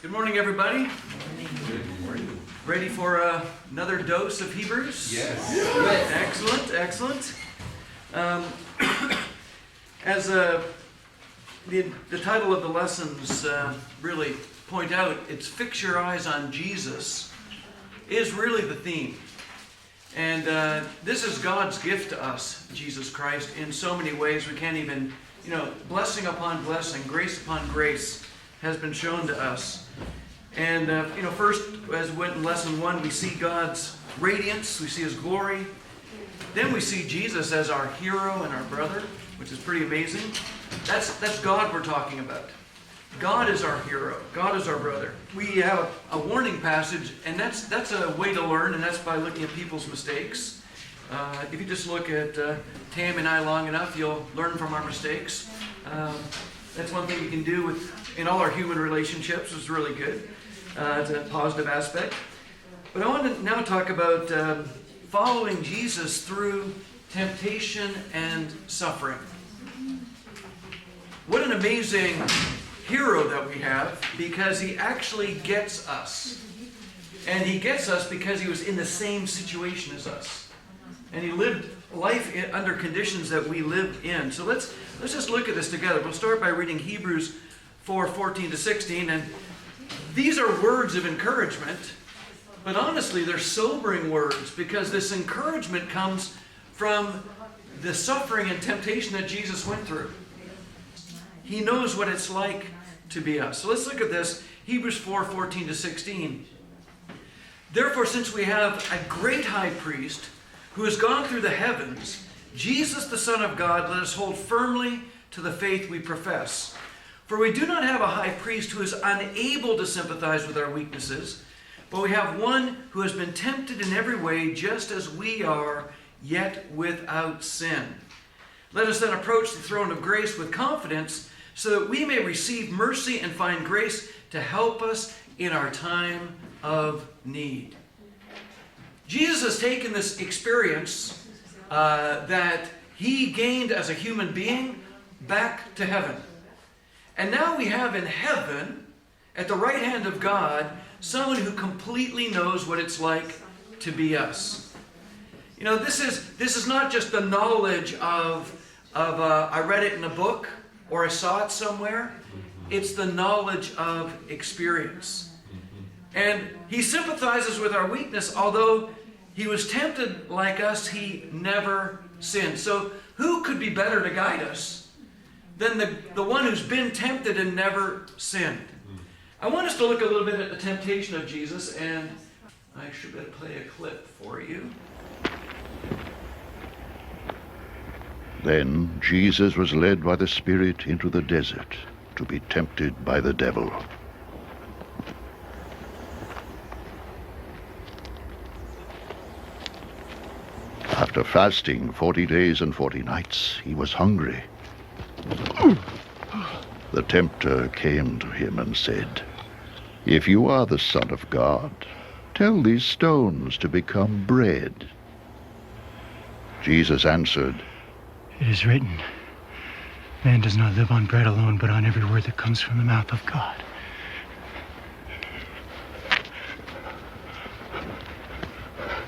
Good morning, everybody. Good morning. Ready for another dose of Hebrews? Yes. Excellent, excellent. As the title of the lessons really point out, it's Fix Your Eyes on Jesus is really the theme. And this is God's gift to us, Jesus Christ, in so many ways we can't even, blessing upon blessing, grace upon grace has been shown to us. And, first, as we went in lesson 1, we see God's radiance, we see His glory. Then we see Jesus as our hero and our brother, which is pretty amazing. That's God we're talking about. God is our hero. God is our brother. We have a warning passage, and that's a way to learn, and that's by looking at people's mistakes. If you just look at Tam and I long enough, you'll learn from our mistakes. That's one thing you can do in all our human relationships. It's really good. It's a positive aspect. But I want to now talk about following Jesus through temptation and suffering. What an amazing hero that we have, because he actually gets us. And he gets us because he was in the same situation as us. And he lived life under conditions that we lived in. So let's just look at this together. We'll start by reading Hebrews 4:14-16. And these are words of encouragement, but honestly, they're sobering words, because this encouragement comes from the suffering and temptation that Jesus went through. He knows what it's like to be us. So let's look at this. Hebrews 4:14-16. Therefore, since we have a great high priest who has gone through the heavens, Jesus the Son of God, let us hold firmly to the faith we profess. For we do not have a high priest who is unable to sympathize with our weaknesses, but we have one who has been tempted in every way just as we are, yet without sin. Let us then approach the throne of grace with confidence, so that we may receive mercy and find grace to help us in our time of need. Jesus has taken this experience that he gained as a human being back to heaven. And now we have in heaven, at the right hand of God, someone who completely knows what it's like to be us. This is not just the knowledge of I read it in a book or I saw it somewhere. It's the knowledge of experience. And he sympathizes with our weakness. Although he was tempted like us, he never sinned. So who could be better to guide us than the one who's been tempted and never sinned? I want us to look a little bit at the temptation of Jesus, and I should better play a clip for you. Then Jesus was led by the Spirit into the desert to be tempted by the devil. After fasting 40 days and 40 nights, he was hungry. The tempter came to him and said, "If you are the Son of God, tell these stones to become bread." Jesus answered, "It is written, man does not live on bread alone, but on every word that comes from the mouth of God."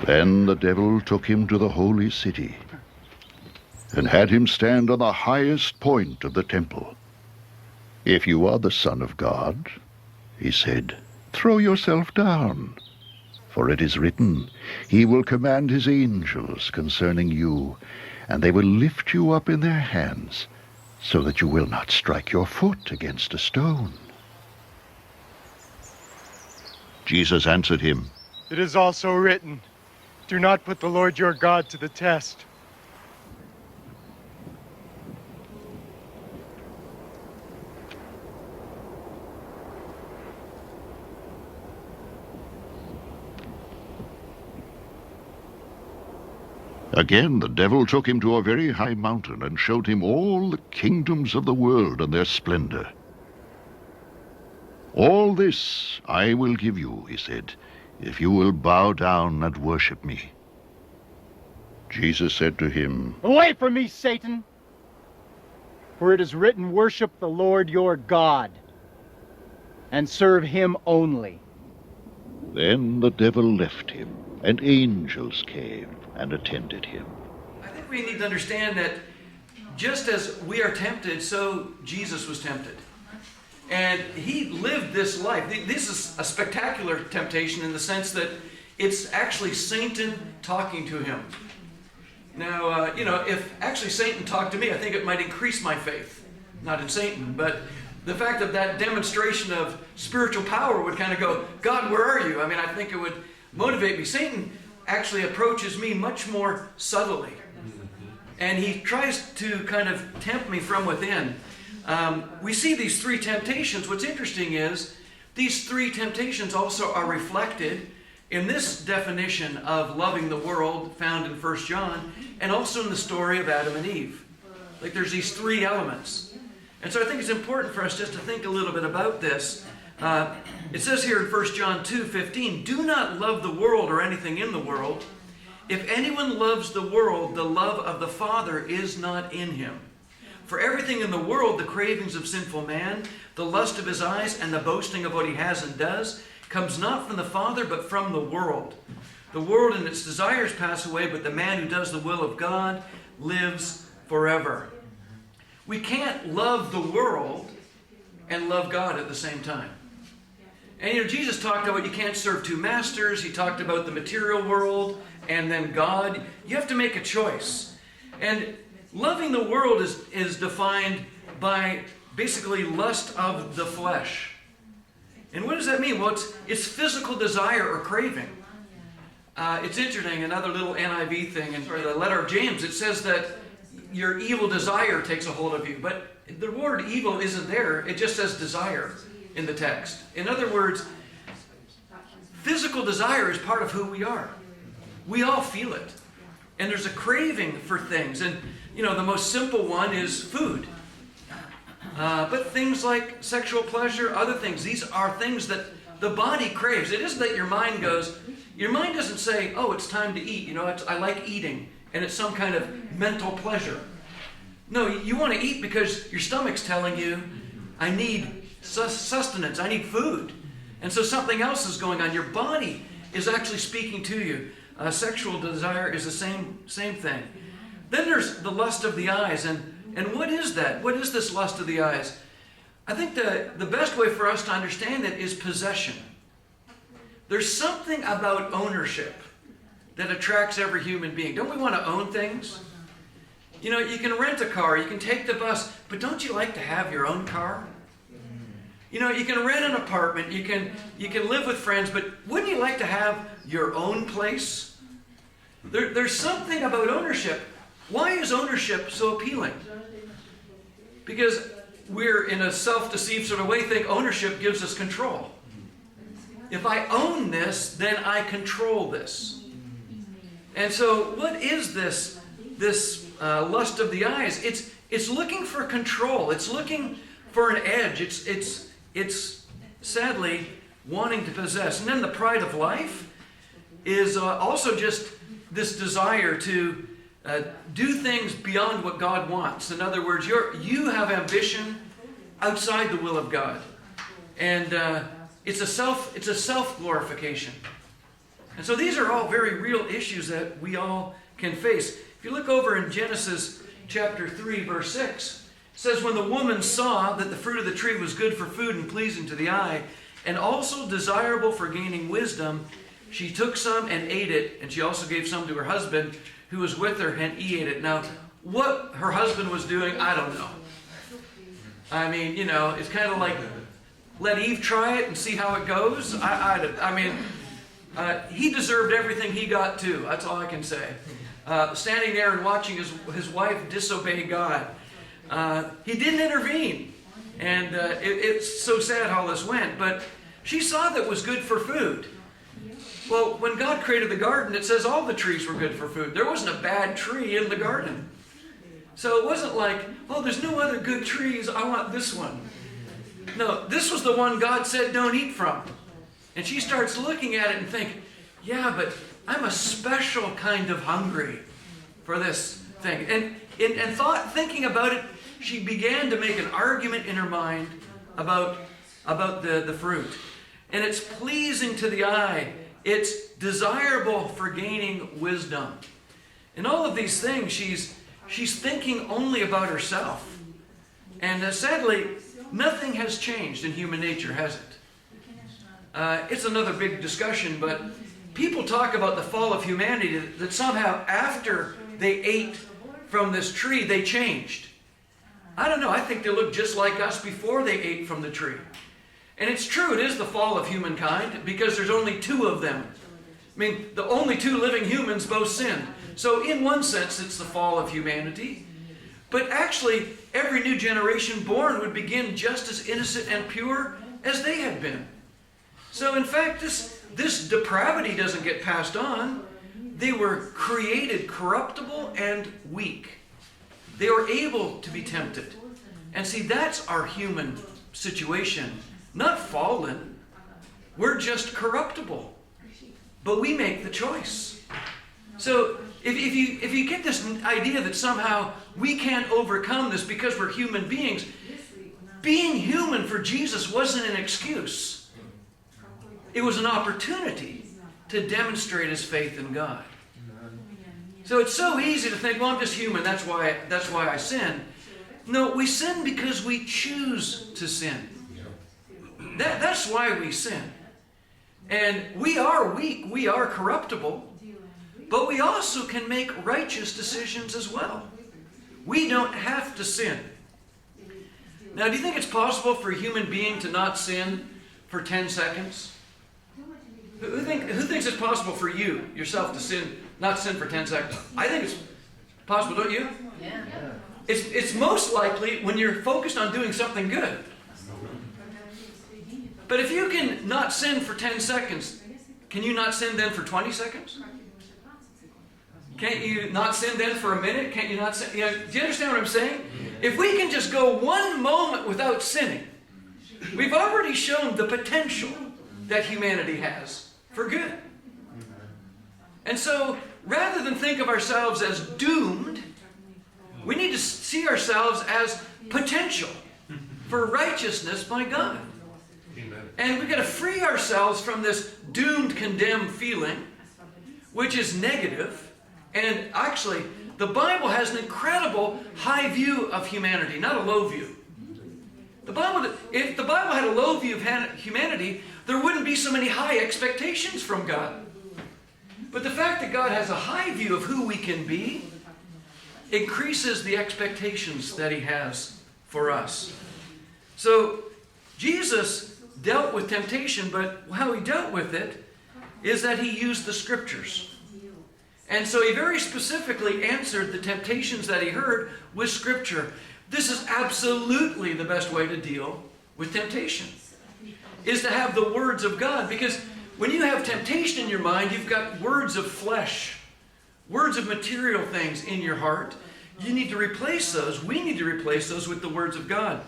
Then the devil took him to the holy city and had him stand on the highest point of the temple. "If you are the Son of God," he said, "throw yourself down. For it is written, he will command his angels concerning you, and they will lift you up in their hands, so that you will not strike your foot against a stone." Jesus answered him, "It is also written, do not put the Lord your God to the test." Again the devil took him to a very high mountain and showed him all the kingdoms of the world and their splendor. "All this I will give you," he said, "if you will bow down and worship me." Jesus said to him, "Away from me, Satan! For it is written, worship the Lord your God and serve him only. Then the devil left him, and angels came and attended him. I think we need to understand that just as we are tempted, so Jesus was tempted. And he lived this life. This is a spectacular temptation in the sense that it's actually Satan talking to him. Now, if actually Satan talked to me, I think it might increase my faith. Not in Satan, but the fact of that demonstration of spiritual power would kind of go, God, where are you? I mean, I think it would motivate me. Satan actually approaches me much more subtly. And he tries to kind of tempt me from within. We see these three temptations. What's interesting is these three temptations also are reflected in this definition of loving the world found in 1 John, and also in the story of Adam and Eve. Like there's these three elements. And so I think it's important for us just to think a little bit about this. It says here in 1 John 2:15, do not love the world or anything in the world. If anyone loves the world, the love of the Father is not in him. For everything in the world, the cravings of sinful man, the lust of his eyes, and the boasting of what he has and does, comes not from the Father, but from the world. The world and its desires pass away, but the man who does the will of God lives forever. We can't love the world and love God at the same time. And Jesus talked about you can't serve two masters. He talked about the material world and then God. You have to make a choice. And loving the world is defined by basically lust of the flesh. And what does that mean? Well, it's physical desire or craving. It's interesting, another little NIV thing, in the letter of James, it says that your evil desire takes a hold of you. But the word evil isn't there. It just says desire in the text. In other words, physical desire is part of who we are. We all feel it. And there's a craving for things. And, the most simple one is food. But things like sexual pleasure, other things, these are things that the body craves. It isn't that your mind doesn't say, oh, it's time to eat. I like eating. And it's some kind of mental pleasure. No, you want to eat because your stomach's telling you, I need sustenance, I need food. And so something else is going on. Your body is actually speaking to you. Sexual desire is the same thing. Then there's the lust of the eyes. And what is that? What is this lust of the eyes? I think the best way for us to understand it is possession. There's something about ownership that attracts every human being. Don't we want to own things? You can rent a car, you can take the bus, but don't you like to have your own car? You can rent an apartment, you can live with friends, but wouldn't you like to have your own place? There's something about ownership. Why is ownership so appealing? Because we're, in a self-deceived sort of way, think ownership gives us control. If I own this, then I control this. And so what is this lust of the eyes? It's looking for control. It's looking for an edge. It's sadly wanting to possess. And then the pride of life is also just this desire to do things beyond what God wants. In other words, you have ambition outside the will of God. And it's a self-glorification. And so these are all very real issues that we all can face. If you look over in Genesis chapter 3, verse 6, it says, when the woman saw that the fruit of the tree was good for food and pleasing to the eye, and also desirable for gaining wisdom, she took some and ate it, and she also gave some to her husband who was with her, and he ate it. Now, what her husband was doing, I don't know. I mean, it's kind of like, let Eve try it and see how it goes. He deserved everything he got too. That's all I can say. Standing there and watching his wife disobey God. He didn't intervene. And it's so sad how this went. But she saw that it was good for food. Well, when God created the garden, it says all the trees were good for food. There wasn't a bad tree in the garden. So it wasn't like, oh, there's no other good trees, I want this one. No, this was the one God said don't eat from. And she starts looking at it and think, yeah, but I'm a special kind of hungry for this thing. And thinking about it, she began to make an argument in her mind about about the fruit. And it's pleasing to the eye. It's desirable for gaining wisdom. And all of these things, she's thinking only about herself. And sadly, nothing has changed in human nature, has it? It's another big discussion, but people talk about the fall of humanity, that somehow after they ate from this tree, they changed. I don't know. I think they looked just like us before they ate from the tree. And it's true, it is the fall of humankind, because there's only two of them. I mean, the only two living humans both sinned. So in one sense, it's the fall of humanity. But actually, every new generation born would begin just as innocent and pure as they had been. So in fact, this depravity doesn't get passed on. They were created corruptible and weak. They were able to be tempted. And see, that's our human situation. Not fallen. We're just corruptible. But we make the choice. So if you get this idea that somehow we can't overcome this because we're human beings, being human for Jesus wasn't an excuse. It was an opportunity to demonstrate his faith in God. So it's so easy to think, well, I'm just human, that's why I sin. No, we sin because we choose to sin. That's why we sin. And we are weak, we are corruptible, but we also can make righteous decisions as well. We don't have to sin. Now, do you think it's possible for a human being to not sin for 10 seconds? Who thinks it's possible for you, yourself, to not sin for 10 seconds? I think it's possible, don't you? Yeah. It's most likely when you're focused on doing something good. But if you can not sin for 10 seconds, can you not sin then for 20 seconds? Can't you not sin then for a minute? Can't you not sin? Do you understand what I'm saying? If we can just go one moment without sinning, we've already shown the potential that humanity has for good. And so, rather than think of ourselves as doomed, we need to see ourselves as potential for righteousness by God. And we've got to free ourselves from this doomed, condemned feeling, which is negative. And actually, the Bible has an incredible high view of humanity, not a low view. If the Bible had a low view of humanity, there wouldn't be so many high expectations from God. But the fact that God has a high view of who we can be increases the expectations that he has for us. So, Jesus dealt with temptation, but how he dealt with it is that he used the scriptures. And so he very specifically answered the temptations that he heard with scripture. This is absolutely the best way to deal with temptation, is to have the words of God. Because when you have temptation in your mind, you've got words of flesh, words of material things in your heart. You need to replace those. We need to replace those with the words of God.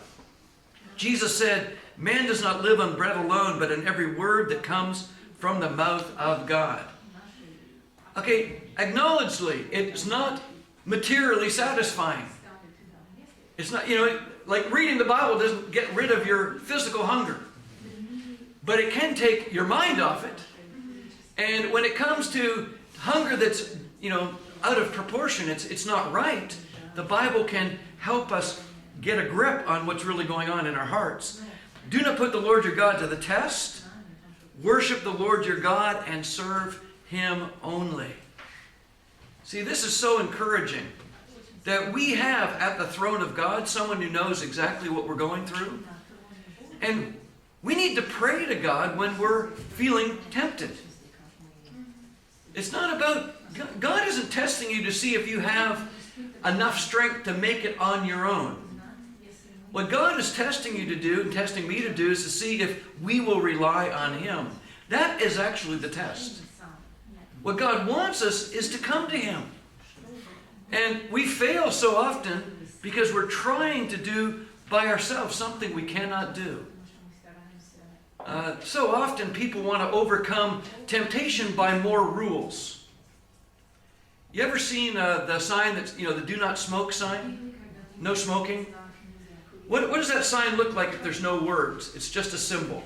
Jesus said, "Man does not live on bread alone, but in every word that comes from the mouth of God." Okay, acknowledgedly, it's not materially satisfying. It's not, like reading the Bible doesn't get rid of your physical hunger. But it can take your mind off it. And when it comes to hunger that's, out of proportion, it's not right, the Bible can help us get a grip on what's really going on in our hearts. Do not put the Lord your God to the test. Worship the Lord your God and serve him only. See, this is so encouraging that we have at the throne of God someone who knows exactly what we're going through. And we need to pray to God when we're feeling tempted. It's not about, God isn't testing you to see if you have enough strength to make it on your own. What God is testing you to do, and testing me to do, is to see if we will rely on him. That is actually the test. What God wants us is to come to him. And we fail so often because we're trying to do by ourselves something we cannot do. So often people want to overcome temptation by more rules. You ever seen the sign that's, the do not smoke sign? No smoking? What does that sign look like if there's no words? It's just a symbol.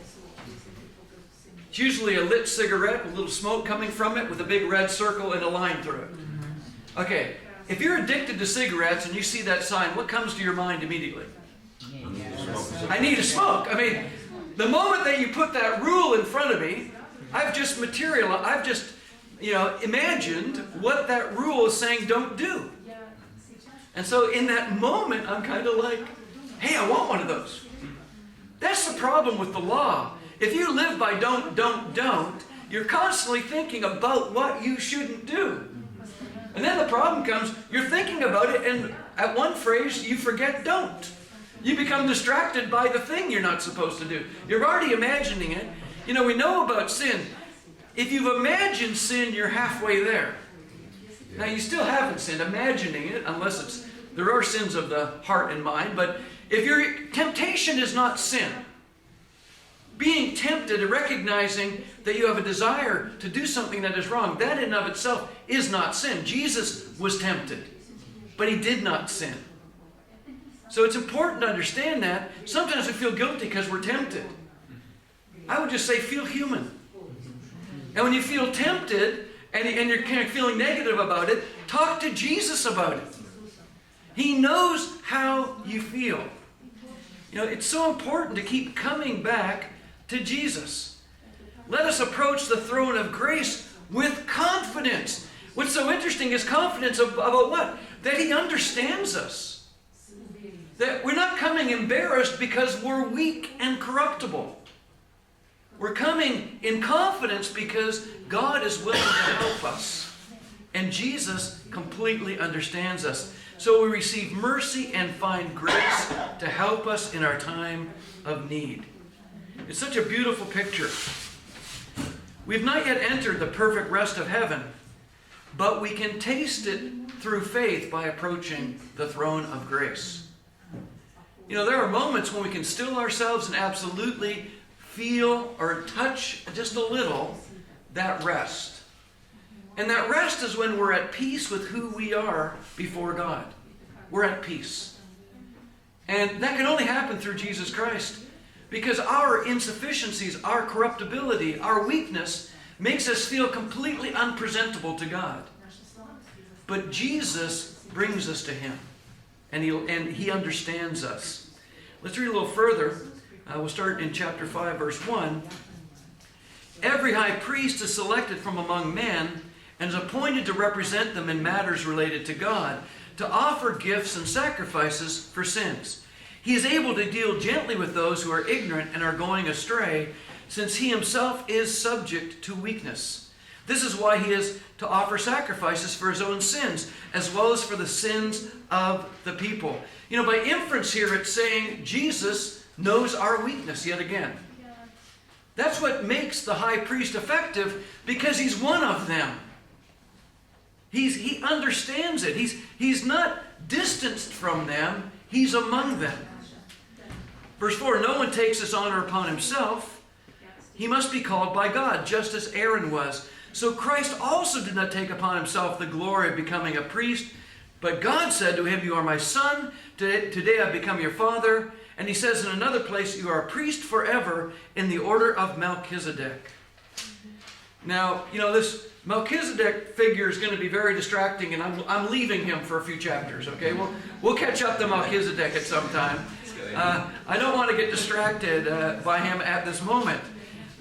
It's usually a lit cigarette with a little smoke coming from it with a big red circle and a line through it. Okay, if you're addicted to cigarettes and you see that sign, what comes to your mind immediately? I need a smoke. I mean, the moment that you put that rule in front of me, I've just imagined what that rule is saying don't do. And so in that moment, I'm kind of like, hey, I want one of those. That's the problem with the law. If you live by don't, you're constantly thinking about what you shouldn't do. And then the problem comes, you're thinking about it, and at one phrase, you forget don't. You become distracted by the thing you're not supposed to do. You're already imagining it. You know, we know about sin. If you've imagined sin, you're halfway there. Now, you still haven't sinned, imagining it, unless there are sins of the heart and mind, but if your temptation is not sin, being tempted and recognizing that you have a desire to do something that is wrong, that in and of itself is not sin. Jesus was tempted, but he did not sin. So it's important to understand that. Sometimes we feel guilty because we're tempted. I would just say feel human. And when you feel tempted and you're kind of feeling negative about it, talk to Jesus about it. He knows how you feel. You know, it's so important to keep coming back to Jesus. Let us approach the throne of grace with confidence. What's so interesting is confidence about what? That he understands us. That we're not coming embarrassed because we're weak and corruptible. We're coming in confidence because God is willing to help us. And Jesus completely understands us. So we receive mercy and find grace to help us in our time of need. It's such a beautiful picture. We've not yet entered the perfect rest of heaven, but we can taste it through faith by approaching the throne of grace. You know, there are moments when we can still ourselves and absolutely feel or touch just a little that rest. And that rest is when we're at peace with who we are before God. We're at peace. And that can only happen through Jesus Christ. Because our insufficiencies, our corruptibility, our weakness makes us feel completely unpresentable to God. But Jesus brings us to him. And he understands us. Let's read a little further. We'll start in chapter 5, verse 1. Every high priest is selected from among men and is appointed to represent them in matters related to God, to offer gifts and sacrifices for sins. He is able to deal gently with those who are ignorant and are going astray, since he himself is subject to weakness. This is why he is to offer sacrifices for his own sins, as well as for the sins of the people. You know, by inference here, it's saying Jesus knows our weakness yet again. That's what makes the high priest effective, because he's one of them. He understands it. He's not distanced from them. He's among them. Verse 4, no one takes this honor upon himself. He must be called by God, just as Aaron was. So Christ also did not take upon himself the glory of becoming a priest, but God said to him, you are my son, today I've become your father. And he says in another place, you are a priest forever in the order of Melchizedek. Now, you know, this Melchizedek figure is going to be very distracting, and I'm leaving him for a few chapters, okay? We'll catch up to Melchizedek at some time. I don't want to get distracted by him at this moment.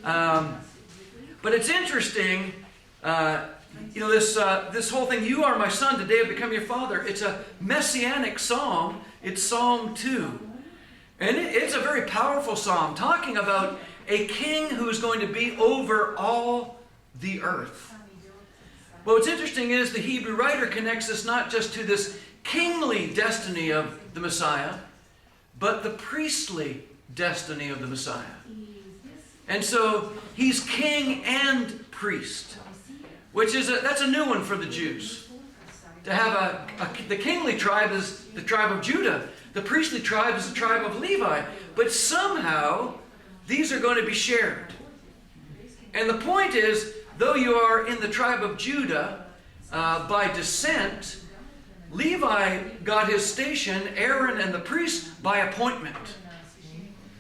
But it's interesting, you know, this whole thing, you are my son, today I've become your father. It's a messianic psalm. It's Psalm 2. And it's a very powerful psalm, talking about a king who is going to be over all the earth. But what's interesting is the Hebrew writer connects this not just to this kingly destiny of the Messiah, but the priestly destiny of the Messiah. And so he's king and priest, which is that's a new one for the Jews. To have the kingly tribe is the tribe of Judah. The priestly tribe is the tribe of Levi. But somehow these are going to be shared. And the point is, though you are in the tribe of Judah by descent, Levi got his station, Aaron and the priests, by appointment.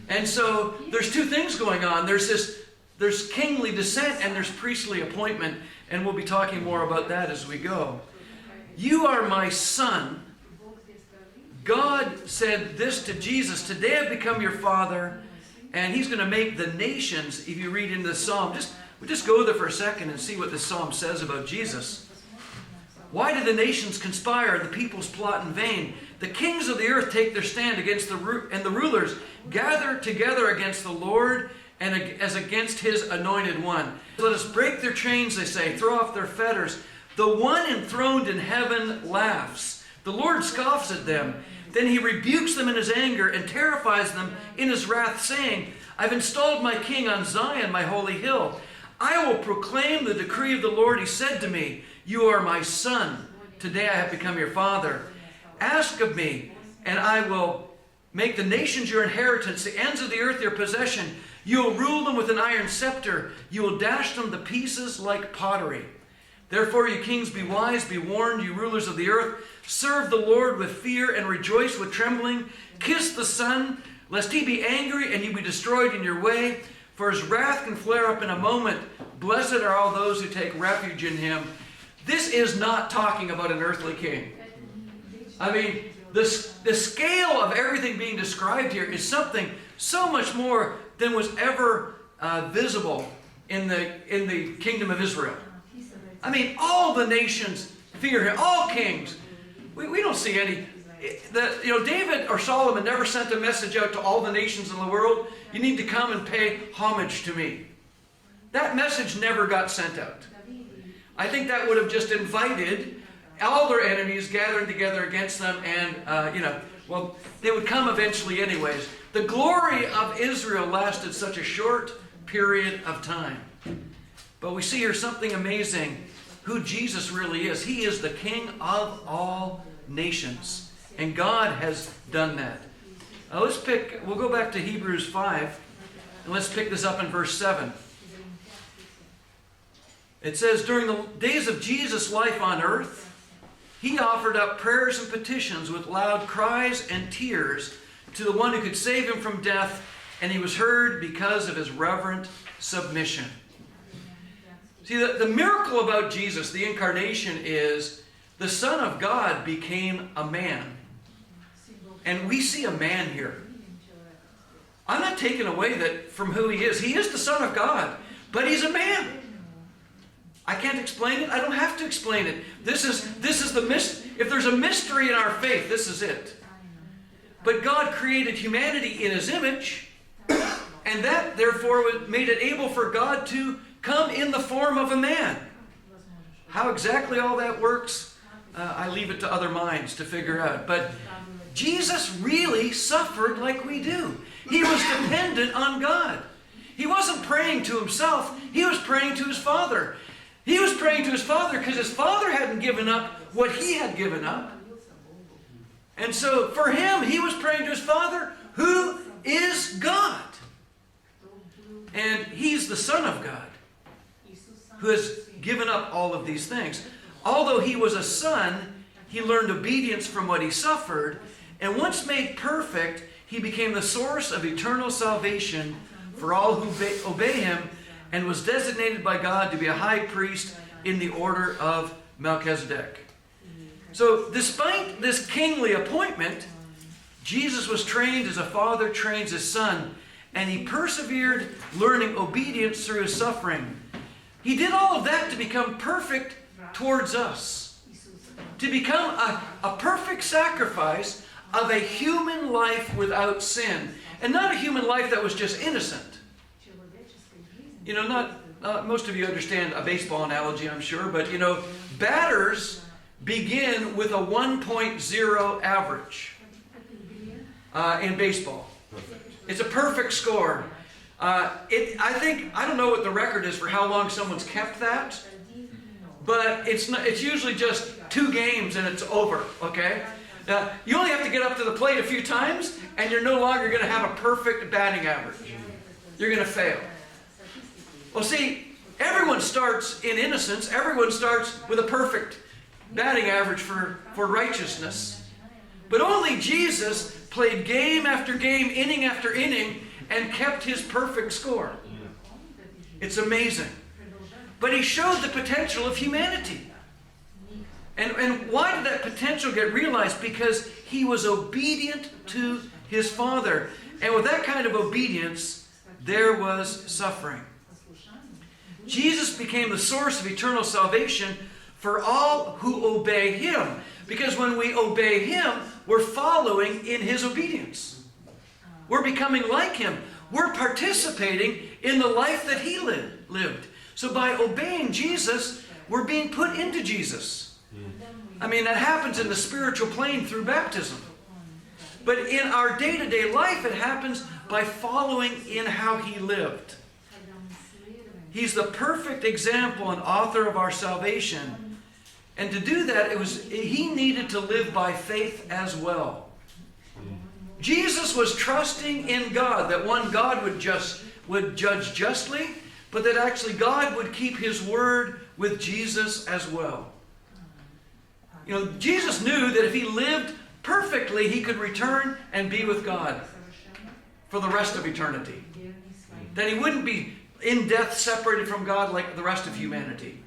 And so there's two things going on. There's kingly descent and there's priestly appointment. And we'll be talking more about that as we go. You are my son. God said this to Jesus, today I've become your father, and he's going to make the nations, if you read in the psalm, we'll just go there for a second and see what the psalm says about Jesus. Why do the nations conspire, the peoples plot in vain? The kings of the earth take their stand against the rulers gather together against the Lord and as against his anointed one. Let us break their chains, they say, throw off their fetters. The one enthroned in heaven laughs. The Lord scoffs at them. Then he rebukes them in his anger and terrifies them in his wrath, saying, I've installed my king on Zion, my holy hill. I will proclaim the decree of the Lord. He said to me, you are my son. Today I have become your father. Ask of me, and I will make the nations your inheritance, the ends of the earth your possession. You will rule them with an iron scepter. You will dash them to pieces like pottery. Therefore, you kings, be wise, be warned, you rulers of the earth. Serve the Lord with fear and rejoice with trembling. Kiss the Son, lest he be angry and you be destroyed in your way. For his wrath can flare up in a moment. Blessed are all those who take refuge in him. This is not talking about an earthly king. I mean, the scale of everything being described here is something so much more than was ever visible in the kingdom of Israel. I mean, all the nations fear him, all kings. We don't see any. David or Solomon never sent a message out to all the nations in the world. You need to come and pay homage to me. That message never got sent out. I think that would have just invited all their enemies gathering together against them, and they would come eventually anyways. The glory of Israel lasted such a short period of time. But we see here something amazing, who Jesus really is. He is the King of all nations. And God has done that. We'll go back to Hebrews 5, and let's pick this up in verse 7. It says, during the days of Jesus' life on earth, he offered up prayers and petitions with loud cries and tears to the one who could save him from death, and he was heard because of his reverent submission. See, the miracle about Jesus, the incarnation, is the Son of God became a man. And we see a man here. I'm not taking away that from who he is. He is the Son of God, but he's a man. I can't explain it. I don't have to explain it. This is the mystery. If there's a mystery in our faith, this is it. But God created humanity in his image, and that therefore made it able for God to come in the form of a man. How exactly all that works, I leave it to other minds to figure out. But Jesus really suffered like we do. He was dependent on God. He wasn't praying to himself. He was praying to his Father. He was praying to his Father because his Father hadn't given up what he had given up. And so for him, he was praying to his Father, who is God. And he's the Son of God, who has given up all of these things. Although he was a son, he learned obedience from what he suffered. And once made perfect, he became the source of eternal salvation for all who obey him, and was designated by God to be a high priest in the order of Melchizedek. So despite this kingly appointment, Jesus was trained as a father trains his son, and he persevered, learning obedience through his suffering. He did all of that to become perfect towards us, to become a perfect sacrifice of a human life without sin, and not a human life that was just innocent. Most of you understand a baseball analogy, I'm sure, but batters begin with a 1.0 average in baseball. It's a perfect score. I don't know what the record is for how long someone's kept that, but it's usually just 2 games and it's over, okay? You only have to get up to the plate a few times and you're no longer going to have a perfect batting average. You're going to fail. Well, see, everyone starts in innocence. Everyone starts with a perfect batting average for righteousness. But only Jesus played game after game, inning after inning, and kept his perfect score. It's amazing. But he showed the potential of humanity. And why did that potential get realized? Because he was obedient to his Father. And with that kind of obedience, there was suffering. Jesus became the source of eternal salvation for all who obey him. Because when we obey him, we're following in his obedience. We're becoming like him. We're participating in the life that he lived. So by obeying Jesus, we're being put into Jesus. I mean, that happens in the spiritual plane through baptism. But in our day-to-day life, it happens by following in how he lived. He's the perfect example and author of our salvation. And to do that, he needed to live by faith as well. Jesus was trusting in God, that one, God would judge justly, but that actually God would keep his word with Jesus as well. You know, Jesus knew that if he lived perfectly, he could return and be with God for the rest of eternity. That he wouldn't be in death separated from God like the rest of humanity.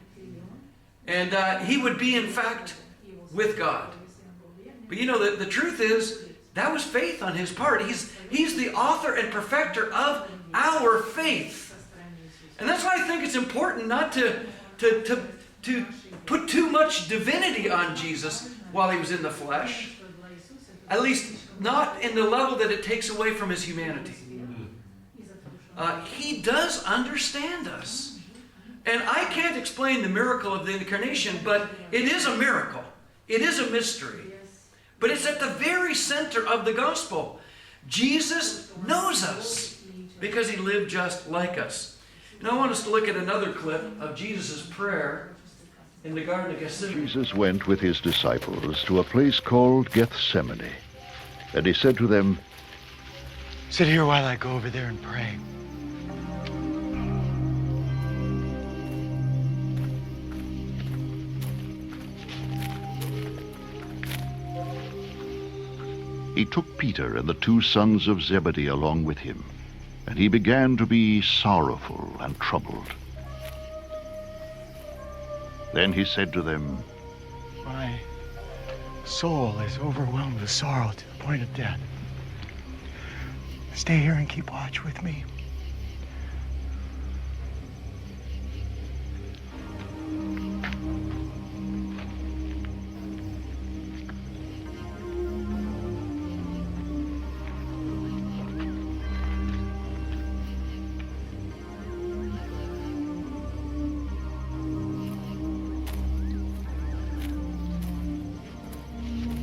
And he would be, in fact, with God. But you know, the truth is, that was faith on his part. He's the author and perfecter of our faith. And that's why I think it's important not to put too much divinity on Jesus while he was in the flesh. At least not in the level that it takes away from his humanity. He does understand us. And I can't explain the miracle of the incarnation, but it is a miracle. It is a mystery. But it's at the very center of the gospel. Jesus knows us because he lived just like us. And I want us to look at another clip of Jesus' prayer in the Garden of Gethsemane. Jesus went with his disciples to a place called Gethsemane. And he said to them, Sit here while I go over there and pray. He took Peter and the two sons of Zebedee along with him, and he began to be sorrowful and troubled. Then he said to them, My soul is overwhelmed with sorrow to the point of death. Stay here and keep watch with me.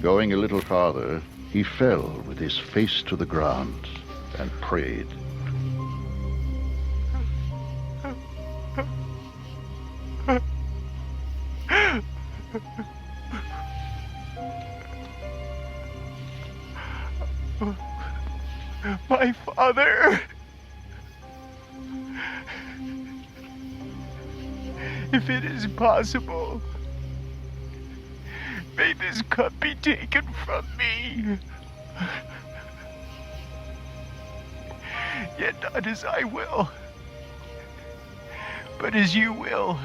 Going a little farther, he fell with his face to the ground and prayed. My Father, if it is possible, may this cup be taken from me. Yet not as I will, but as you will.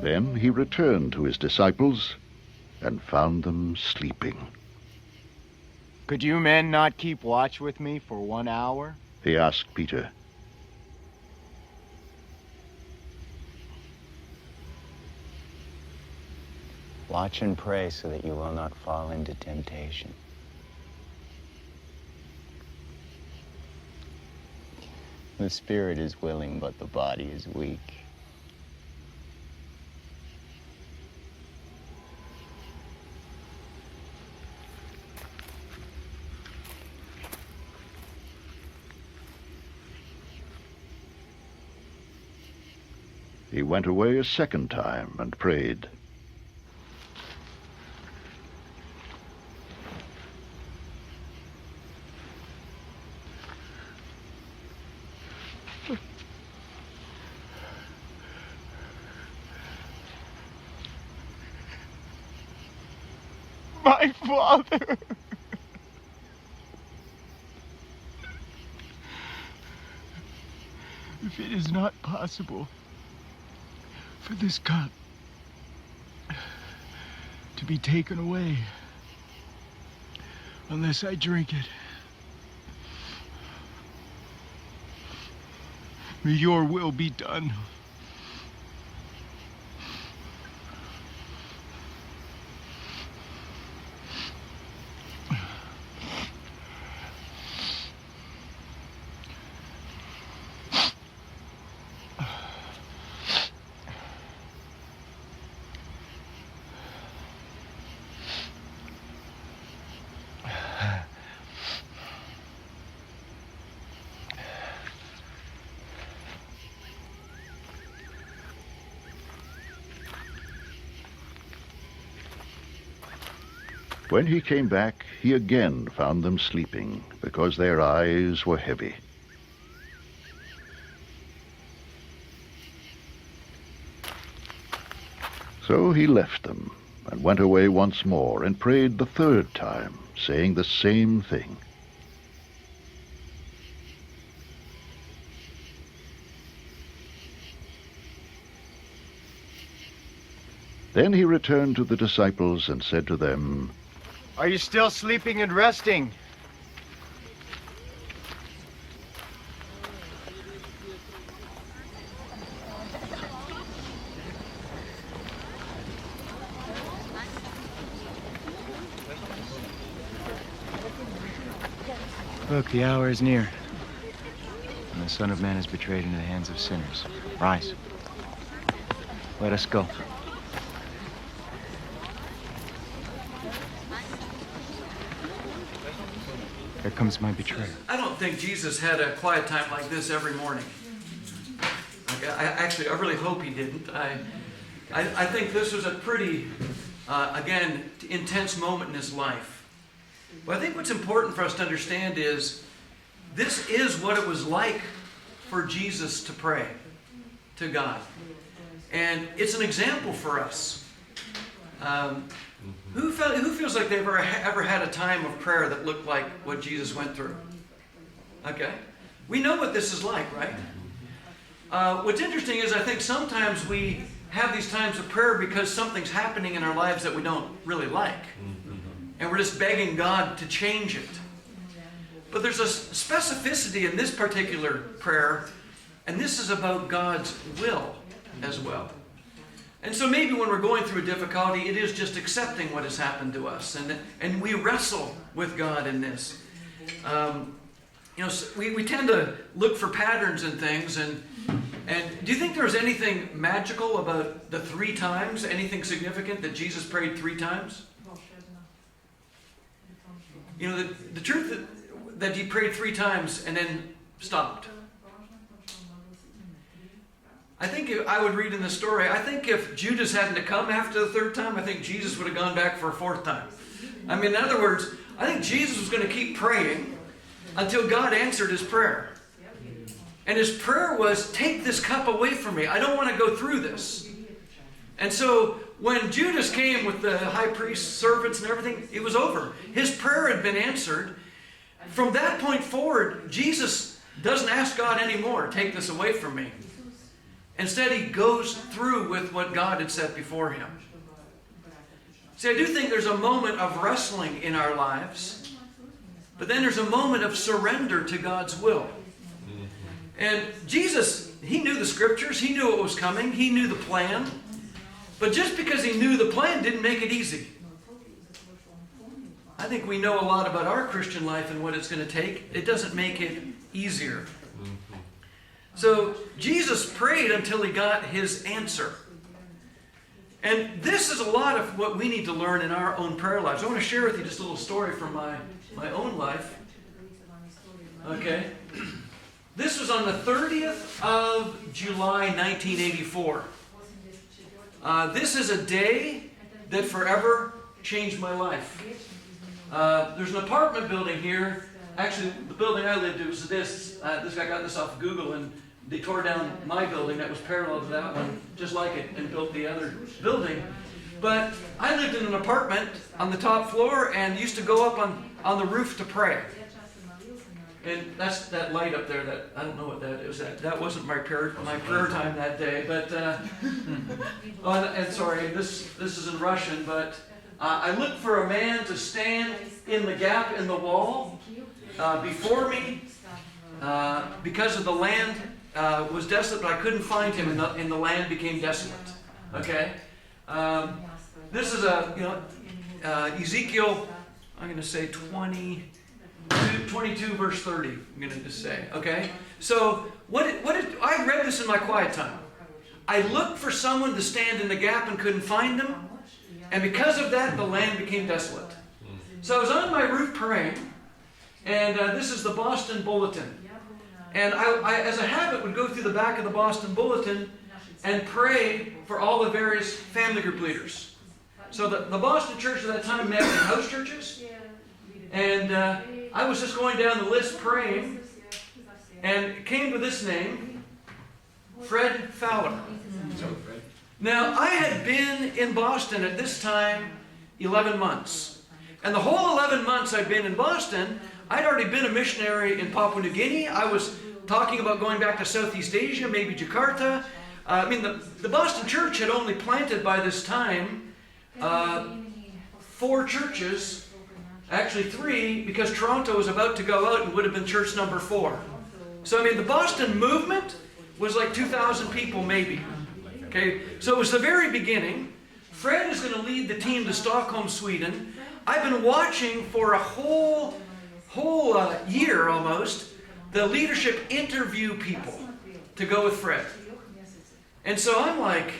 Then he returned to his disciples and found them sleeping. Could you men not keep watch with me for 1 hour? He asked Peter. Watch and pray so that you will not fall into temptation. The spirit is willing, but the body is weak. He went away a second time and prayed. My Father! If it is not possible for this cup to be taken away unless I drink it, may your will be done. When he came back, he again found them sleeping, because their eyes were heavy. So he left them, and went away once more, and prayed the third time, saying the same thing. Then he returned to the disciples and said to them, Are you still sleeping and resting? Look, the hour is near, and the Son of Man is betrayed into the hands of sinners. Rise. Let us go. Here comes my betrayer. I don't think Jesus had a quiet time like this every morning. I really hope he didn't. I think this was a pretty, again, intense moment in his life. But I think what's important for us to understand is this is what it was like for Jesus to pray to God. And it's an example for us. Who feels like they've ever had a time of prayer that looked like what Jesus went through? Okay. We know what this is like, right? What's interesting is I think sometimes we have these times of prayer because something's happening in our lives that we don't really like. And we're just begging God to change it. But there's a specificity in this particular prayer, and this is about God's will as well. And so maybe when we're going through a difficulty, it is just accepting what has happened to us. And we wrestle with God in this. We tend to look for patterns in things. And do you think there was anything magical about the 3 times? Anything significant that Jesus prayed 3 times? You know, the truth that he prayed 3 times and then stopped. I think I would read in the story, I think if Judas hadn't come after the 3rd time, I think Jesus would have gone back for a 4th time. I mean, in other words, I think Jesus was going to keep praying until God answered his prayer. And his prayer was, take this cup away from me. I don't want to go through this. And so when Judas came with the high priest's servants and everything, it was over. His prayer had been answered. From that point forward, Jesus doesn't ask God anymore, take this away from me. Instead, he goes through with what God had set before him. See, I do think there's a moment of wrestling in our lives, but then there's a moment of surrender to God's will. And Jesus, he knew the scriptures, he knew what was coming, he knew the plan. But just because he knew the plan didn't make it easy. I think we know a lot about our Christian life and what it's going to take. It doesn't make it easier. So Jesus prayed until he got his answer. And this is a lot of what we need to learn in our own prayer lives. I want to share with you just a little story from my own life. Okay. This was on the 30th of July, 1984. This is a day that forever changed my life. There's an apartment building here. Actually, the building I lived in was this. This guy got this off of Google, and they tore down my building that was parallel to that one, just like it, and built the other building. But I lived in an apartment on the top floor and used to go up on the roof to pray. And that's that light up there. That I don't know what that is. That wasn't my prayer time that day. But and sorry, this is in Russian. But I looked for a man to stand in the gap in the wall before me because of the land was desolate, but I couldn't find him, and the land became desolate. Okay, this is Ezekiel. I'm going to say 22 verse 30. I'm going to just say. Okay, so I read this in my quiet time. I looked for someone to stand in the gap and couldn't find them, and because of that, the land became desolate. So I was on my roof praying, and this is the Boston Bulletin. And I, as a habit, would go through the back of the Boston Bulletin and pray for all the various family group leaders. So the Boston church at that time met in house churches. And I was just going down the list praying, and it came to this name, Fred Fowler. Now, I had been in Boston at this time 11 months. And the whole 11 months I'd been in Boston, I'd already been a missionary in Papua New Guinea. I was talking about going back to Southeast Asia, maybe Jakarta. The Boston church had only planted by this time 4 churches, actually 3, because Toronto was about to go out and would have been church number 4. So, the Boston movement was like 2,000 people maybe. Okay, so it was the very beginning. Fred is going to lead the team to Stockholm, Sweden. I've been watching for a whole year almost, the leadership interview people to go with Fred. And so I'm like,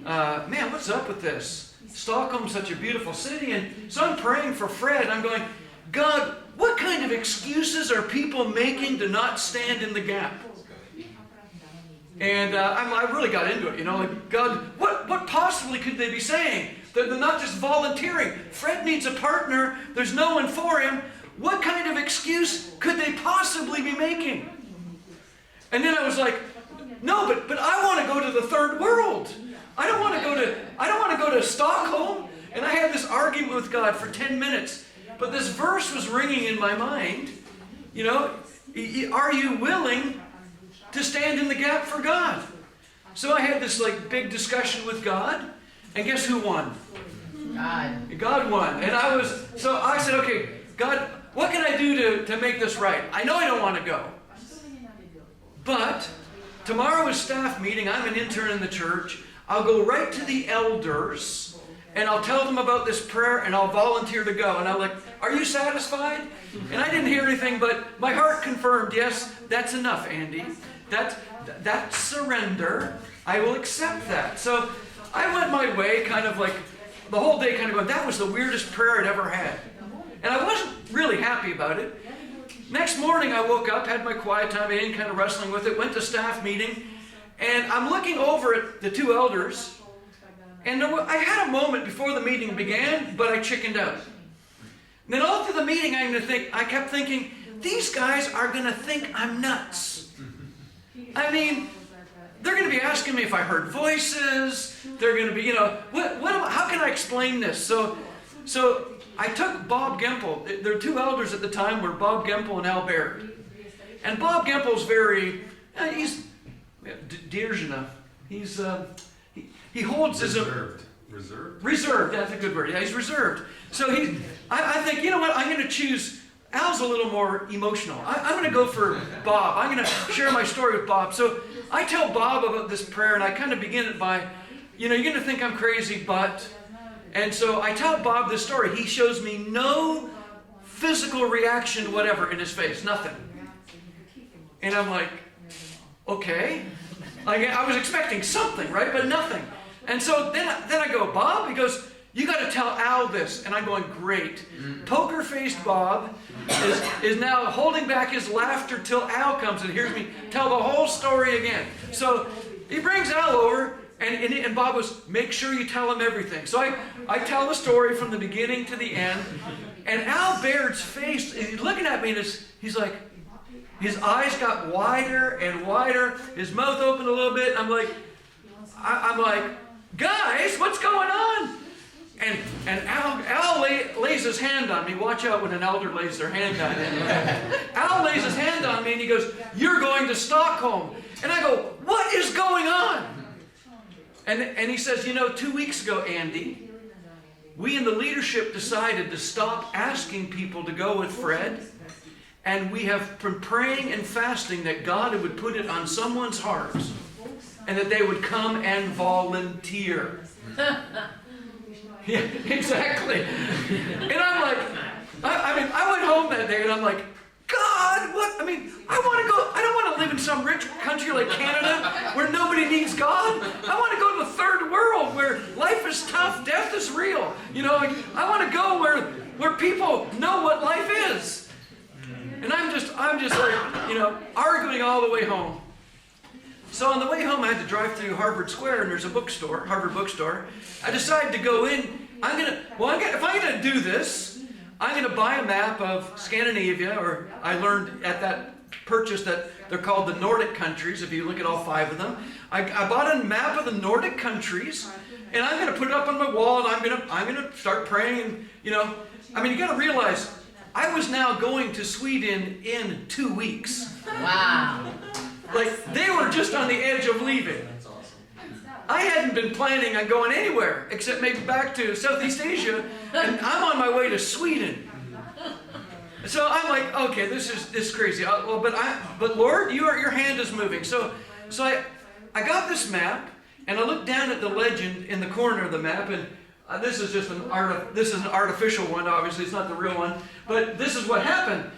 man, what's up with this? Stockholm's such a beautiful city. And so I'm praying for Fred. I'm going, God, what kind of excuses are people making to not stand in the gap? And I really got into it, like, God, what possibly could they be saying? They're not just volunteering. Fred needs a partner. There's no one for him. What kind of excuse could they possibly be making? And then I was like, no, but I want to go to the third world. I don't want to go to Stockholm. And I had this argument with God for 10 minutes. But this verse was ringing in my mind. Are you willing to stand in the gap for God? So I had this big discussion with God, and guess who won? God. God won. And I said, okay, God, what can I do to make this right? I know I don't want to go. But tomorrow is staff meeting. I'm an intern in the church. I'll go right to the elders, and I'll tell them about this prayer, and I'll volunteer to go. And I'm like, are you satisfied? And I didn't hear anything, but my heart confirmed, yes, that's enough, Andy. That's surrender. I will accept that. So I went my way, kind of like the whole day kind of going, that was the weirdest prayer I'd ever had. And I wasn't really happy about it. Next morning I woke up, had my quiet time, in, kind of wrestling with it, went to staff meeting, and I'm looking over at the 2 elders, and I had a moment before the meeting began, but I chickened out. And then all through the meeting I kept thinking, these guys are going to think I'm nuts. They're going to be asking me if I heard voices. They're going to be, how can I explain this? So I took Bob Gempel. There were 2 elders at the time, were Bob Gempel and Al Baird. And Bob Gempel's he's Dirjana. He holds his reserved. That's a good word. Yeah, he's reserved. So I think, you know what? I'm going to choose. Al's a little more emotional. I'm going to go for Bob. I'm going to share my story with Bob. So I tell Bob about this prayer, and I kind of begin it by, you're going to think I'm crazy, but... And so I tell Bob this story. He shows me no physical reaction whatever in his face. Nothing. And I'm like, okay. I was expecting something, right? But nothing. And so then I go, Bob? He goes, you got to tell Al this. And I'm going, great. Poker-faced Bob is now holding back his laughter till Al comes and hears me tell the whole story again. So he brings Al over, and Bob goes, make sure you tell him everything. So I tell the story from the beginning to the end, and Al Baird's face, he's looking at me, and he's like, his eyes got wider and wider, his mouth opened a little bit. I'm like, guys, what's going on? And Al lays his hand on me. Watch out when an elder lays their hand on you. Al lays his hand on me and he goes, you're going to Stockholm. And I go, what is going on? And he says, 2 weeks ago, Andy, we in the leadership decided to stop asking people to go with Fred. And we have been praying and fasting that God would put it on someone's hearts and that they would come and volunteer. Yeah, exactly. And I'm like, I went home that day and I'm like, God, what? I don't want to live in some rich country like Canada where nobody needs God. I want to go to the third world where life is tough, death is real. I want to go where people know what life is. And I'm just like, arguing all the way home. So on the way home, I had to drive through Harvard Square, and there's a bookstore, Harvard bookstore. I decided to go in. If I'm going to do this, I'm going to buy a map of Scandinavia, or I learned at that purchase that they're called the Nordic countries, if you look at all 5 of them. I bought a map of the Nordic countries, and I'm going to put it up on my wall, and I'm going to start praying. And, you got to realize, I was now going to Sweden in 2 weeks. Wow. Like, they were just on the edge of leaving. That's awesome. I hadn't been planning on going anywhere, except maybe back to Southeast Asia, and I'm on my way to Sweden. So I'm like, okay, this is crazy. But Lord, your hand is moving. So I got this map, and I looked down at the legend in the corner of the map, and this is an artificial one, obviously, it's not the real one. But this is what happened.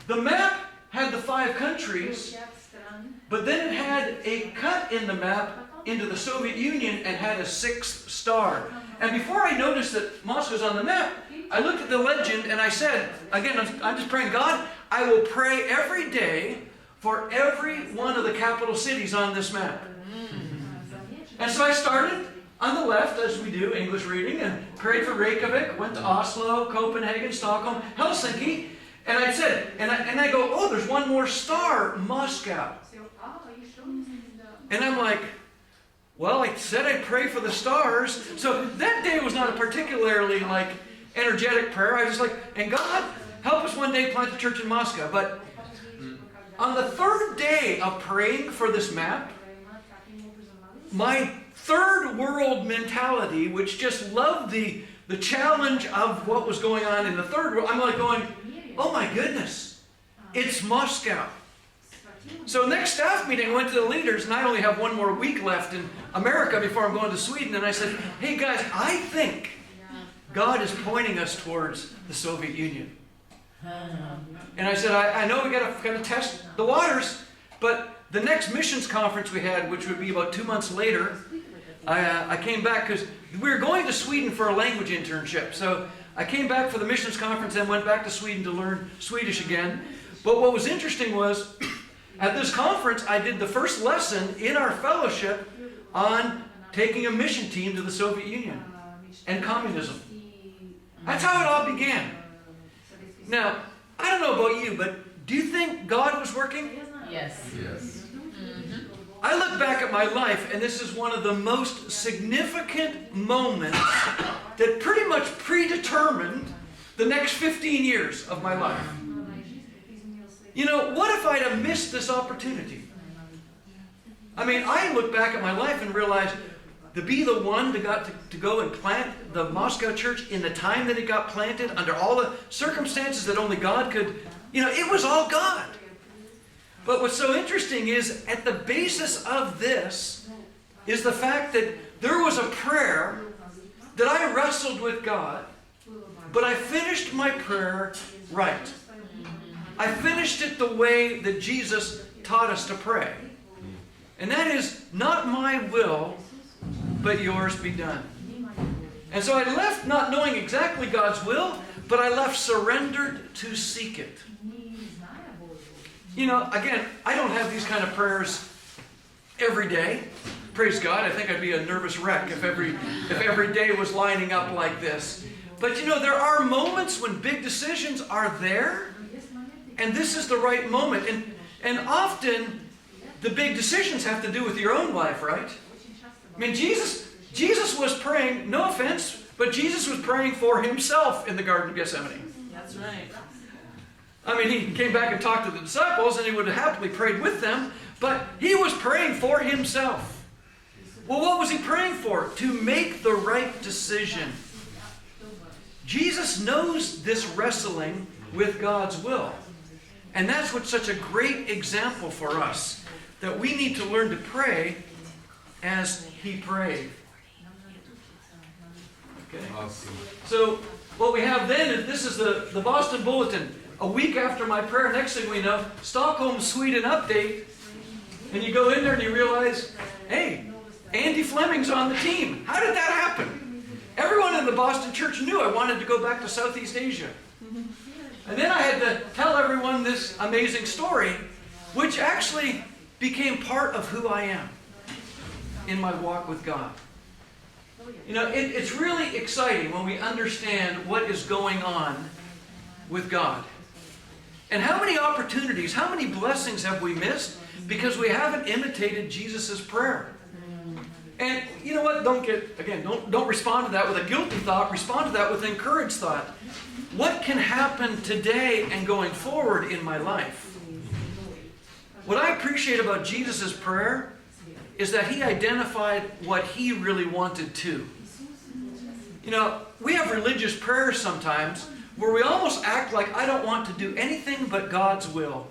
The map had the 5 countries, but then it had a cut in the map into the Soviet Union and had a 6th star. And before I noticed that Moscow's on the map, I looked at the legend and I said, again, I'm just praying, God, I will pray every day for every one of the capital cities on this map. And so I started on the left, as we do, English reading, and prayed for Reykjavik, went to Oslo, Copenhagen, Stockholm, Helsinki, and I said, and I go, oh, there's one more star, Moscow. And I'm like, well, I said I'd pray for the stars. So that day was not a particularly energetic prayer. I was just like, and God, help us one day plant a church in Moscow. But on the 3rd day of praying for this map, my third world mentality, which just loved the challenge of what was going on in the third world, I'm like going, oh my goodness, it's Moscow. So next staff meeting, I went to the leaders, and I only have 1 more week left in America before I'm going to Sweden, and I said, hey guys, I think God is pointing us towards the Soviet Union. And I said, I know we got to test the waters, but the next missions conference we had, which would be about 2 months later, I came back because we were going to Sweden for a language internship. So I came back for the missions conference and went back to Sweden to learn Swedish again. But what was interesting was, at this conference, I did the first lesson in our fellowship on taking a mission team to the Soviet Union and communism. That's how it all began. Now, I don't know about you, but do you think God was working? Yes. I look back at my life, and this is one of the most significant moments that pretty much predetermined the next 15 years of my life. What if I'd have missed this opportunity? I look back at my life and realize to be the one to go and plant the Moscow church in the time that it got planted, under all the circumstances that only God could, it was all God. But what's so interesting is, at the basis of this is the fact that there was a prayer that I wrestled with God, but I finished my prayer right. I finished it the way that Jesus taught us to pray. And that is, not my will, but yours be done. And so I left not knowing exactly God's will, but I left surrendered to seek it. You know, again, I don't have these kind of prayers every day. Praise God, I think I'd be a nervous wreck if every day was lining up like this. But you know, there are moments when big decisions are there, and this is the right moment. And often, the big decisions have to do with your own life, right? I mean, Jesus was praying, no offense, but Jesus was praying for himself in the Garden of Gethsemane. That's right. I mean, he came back and talked to the disciples, and he would have happily prayed with them, but he was praying for himself. Well, what was he praying for? To make the right decision. Jesus knows this wrestling with God's will. And that's what's such a great example for us, that we need to learn to pray as he prayed. Okay. So what we have then is, this is the Boston Bulletin. A week after my prayer, next thing we know, Stockholm, Sweden update. And you go in there and you realize, hey, Andy Fleming's on the team. How did that happen? Everyone in the Boston church knew I wanted to go back to Southeast Asia. And then I had to tell everyone this amazing story, which actually became part of who I am in my walk with God. You know, it's really exciting when we understand what is going on with God. And how many opportunities, how many blessings have we missed because we haven't imitated Jesus' prayer? And you know what? Don't respond to that with a guilty thought. Respond to that with an encouraged thought. What can happen today and going forward in my life? What I appreciate about Jesus' prayer is that he identified what he really wanted to. You know, we have religious prayers sometimes where we almost act like I don't want to do anything but God's will.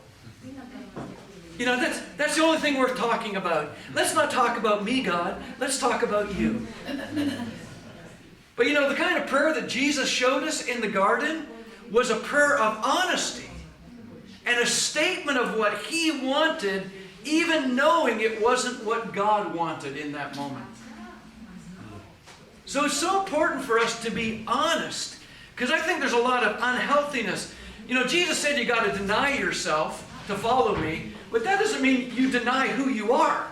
You know, that's the only thing worth talking about. Let's not talk about me, God. Let's talk about you. But you know, the kind of prayer that Jesus showed us in the garden was a prayer of honesty and a statement of what he wanted, even knowing it wasn't what God wanted in that moment. So it's so important for us to be honest, because I think there's a lot of unhealthiness. You know, Jesus said you got to deny yourself to follow me, but that doesn't mean you deny who you are.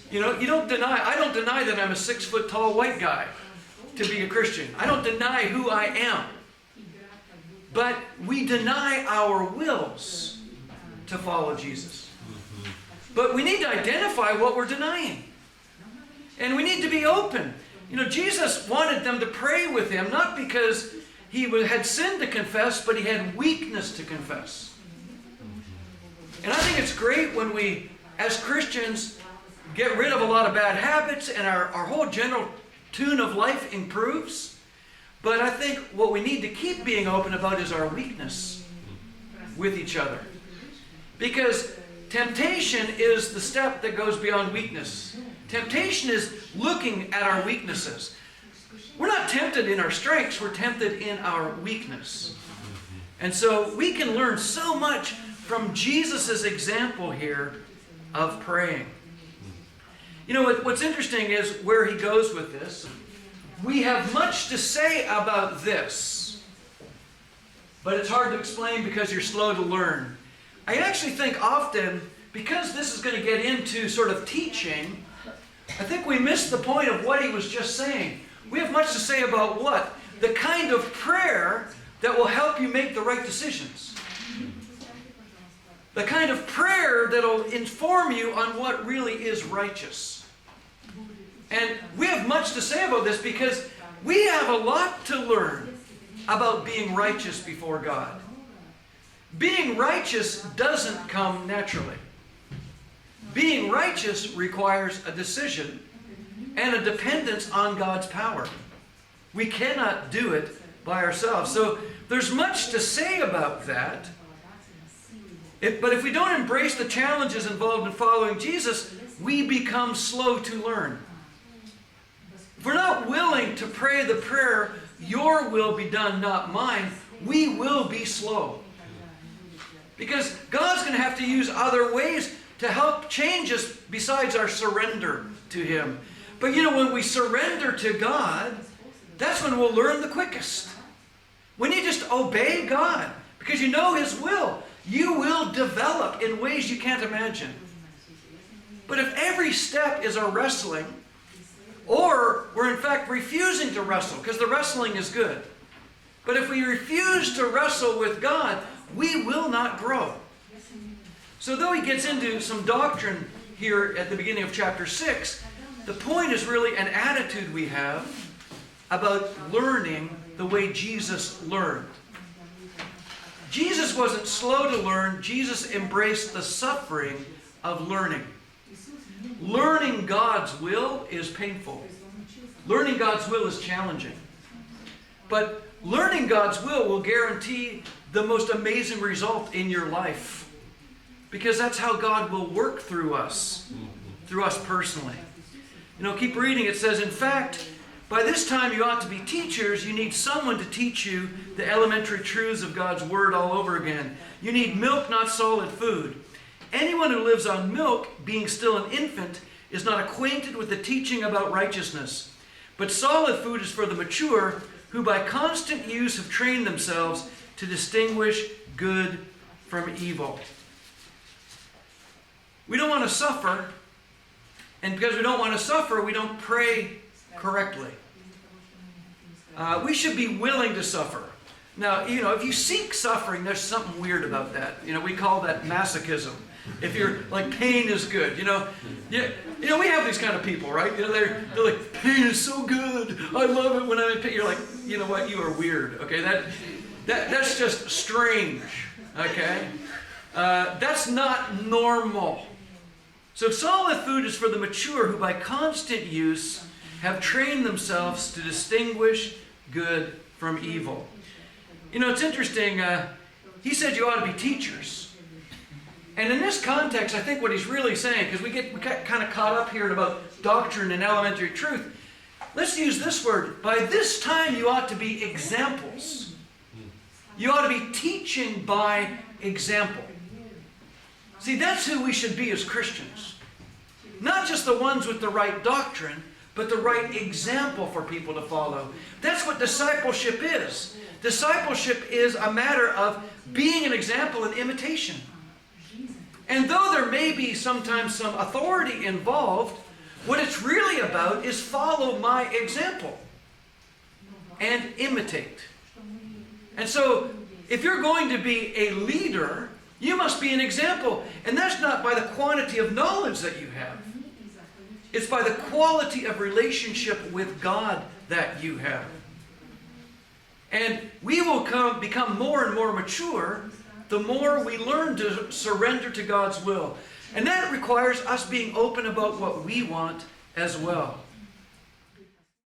You know, I don't deny that I'm a 6 foot tall white guy to be a Christian. I don't deny who I am. But we deny our wills to follow Jesus. But we need to identify what we're denying. And we need to be open. You know, Jesus wanted them to pray with him, not because he had sin to confess, but he had weakness to confess. And I think it's great when we, as Christians, get rid of a lot of bad habits and our whole general tune of life improves. But I think what we need to keep being open about is our weakness with each other. Because temptation is the step that goes beyond weakness. Temptation is looking at our weaknesses. We're not tempted in our strengths, we're tempted in our weakness. And so we can learn so much from Jesus' example here of praying. You know, what's interesting is where he goes with this. We have much to say about this, but it's hard to explain because you're slow to learn. I actually think often, because this is going to get into sort of teaching, I think we miss the point of what he was just saying. We have much to say about what? The kind of prayer that will help you make the right decisions. The kind of prayer that will inform you on what really is righteous. And we have much to say about this because we have a lot to learn about being righteous before God. Being righteous doesn't come naturally. Being righteous requires a decision and a dependence on God's power. We cannot do it by ourselves. So there's much to say about that. But if we don't embrace the challenges involved in following Jesus, we become slow to learn. If we're not willing to pray the prayer, your will be done, not mine, we will be slow. Because God's going to have to use other ways to help change us besides our surrender to him. But you know, when we surrender to God, that's when we'll learn the quickest. When you just obey God, because you know His will, you will develop in ways you can't imagine. But if every step is a wrestling, or we're in fact refusing to wrestle, because the wrestling is good. But if we refuse to wrestle with God, we will not grow. So though he gets into some doctrine here at the beginning of chapter 6, the point is really an attitude we have about learning the way Jesus learned. Jesus wasn't slow to learn. Jesus embraced the suffering of learning. Learning God's will is painful. Learning God's will is challenging. But learning God's will guarantee the most amazing result in your life. Because that's how God will work through us personally. You know, keep reading. It says, in fact, by this time you ought to be teachers. You need someone to teach you the elementary truths of God's Word all over again. You need milk, not solid food. Anyone who lives on milk, being still an infant, is not acquainted with the teaching about righteousness. But solid food is for the mature, who by constant use have trained themselves to distinguish good from evil. We don't want to suffer, and because we don't want to suffer, we don't pray correctly. We should be willing to suffer. Now, you know, if you seek suffering, there's something weird about that. You know, we call that masochism. If you're like, pain is good, you know, we have these kind of people, right? You know, they're like, pain is so good. I love it when I'm in pain. You're like, you know what? You are weird. Okay, that's just strange. Okay, that's not normal. So solid food is for the mature, who by constant use have trained themselves to distinguish good from evil. You know, it's interesting. He said you ought to be teachers. And in this context, I think what he's really saying, because we get kind of caught up here about doctrine and elementary truth. Let's use this word. By this time, you ought to be examples. You ought to be teaching by example. See, that's who we should be as Christians. Not just the ones with the right doctrine, but the right example for people to follow. That's what discipleship is. Discipleship is a matter of being an example and imitation. And though there may be sometimes some authority involved, what it's really about is follow my example and imitate. And so, if you're going to be a leader, you must be an example. And that's not by the quantity of knowledge that you have. It's by the quality of relationship with God that you have. And we will become more and more mature the more we learn to surrender to God's will. And that requires us being open about what we want as well.